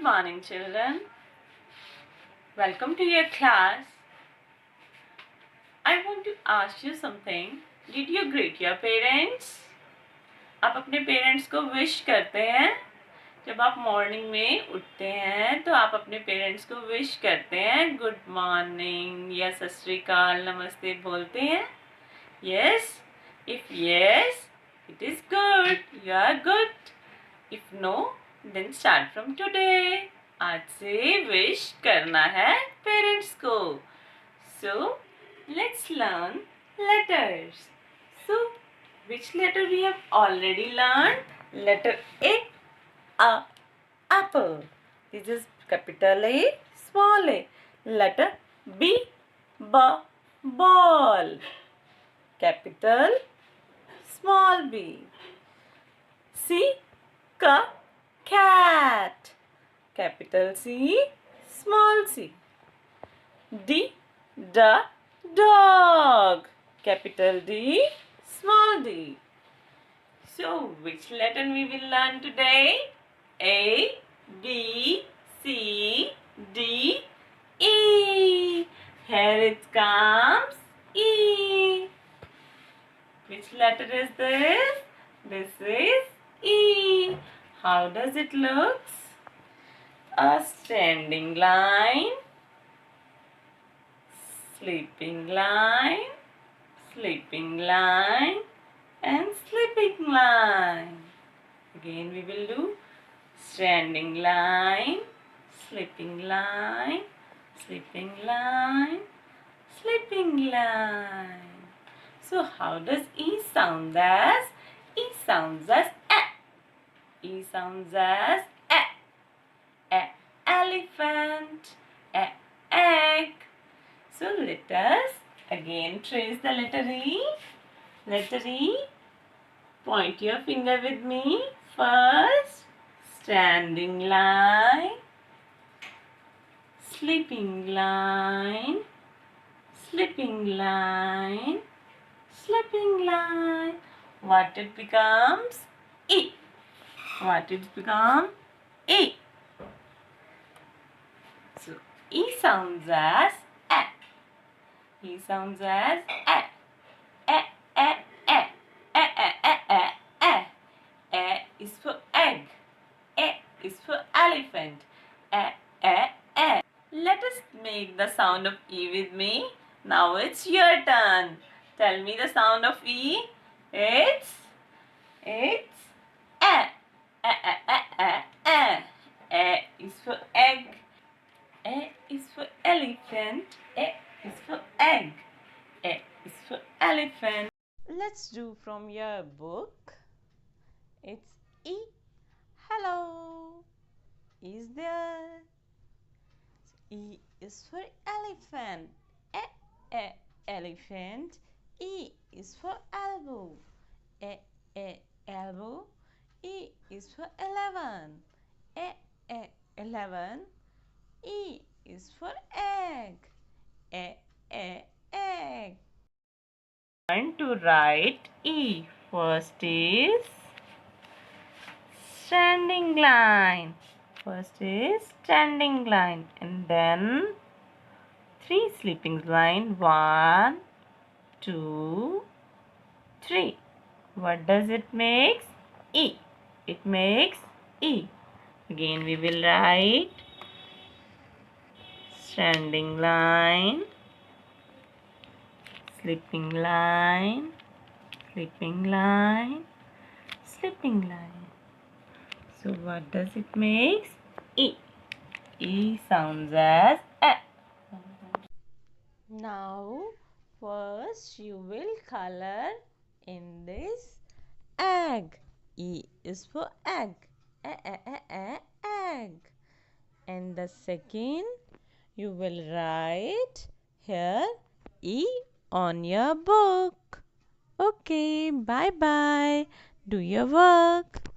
Good morning, children. Welcome to your class. I want to ask you something. Did you greet your parents? आप अपने parents को wish करते हैं? जब आप मॉर्निंग में उठते हैं तो आप अपने पेरेंट्स को विश करते हैं, गुड मॉर्निंग या सत श्री अकाल, नमस्ते बोलते हैं? Yes? If yes, it is good. You are good. If no, then start from today. आज से विश करना है पेरेंट्स को. So, let's learn letters. So, which letter we have already learned? Letter A, apple. This is capital A, small a. Letter B, ball. Capital small b. C, cat. Capital C, small c. D, dog. Capital D, small d. So, which letter we will learn today? A, B, C, D, E. Here it comes E. Which letter is this? This is E. How does it look? A standing line, sleeping line, sleeping line, and sleeping line. Again we will do standing line, sleeping line, sleeping line, sleeping line. So how does E sound as? E sounds as A. E sounds as A. Elephant. Egg. So let us again trace the letter E. Letter E. Point your finger with me. First, standing line, sleeping line, sleeping line, sleeping line. What it becomes? E. What it becomes? E. So, E sounds as A. E sounds as A. A, A, A. A, A, A, A, A. A is for egg. A is for elephant. A, A, A. Let us make the sound of E with me. Now it's your turn. Tell me the sound of E. It's A. A, A, A, A, A. A is for egg. A is for elephant. A is for egg. A is for elephant. Let's do from your book. It's E. Hello. Is there? E is for elephant. A, elephant. E is for elbow. A, elbow. E is for 11. A, 11. E is for egg. A, egg. Learn to write E. First is standing line. First is standing line, and then 3 sleeping line. 1, 2, 3. What does it make? E. It makes E. Again we will write standing line, sleeping line, sleeping line, sleeping line. So what does it make? E. E sounds as A. Now first you will color in this egg. E is for egg. Egg. And the second you will write here E on your book. Okay, bye bye. Do your work.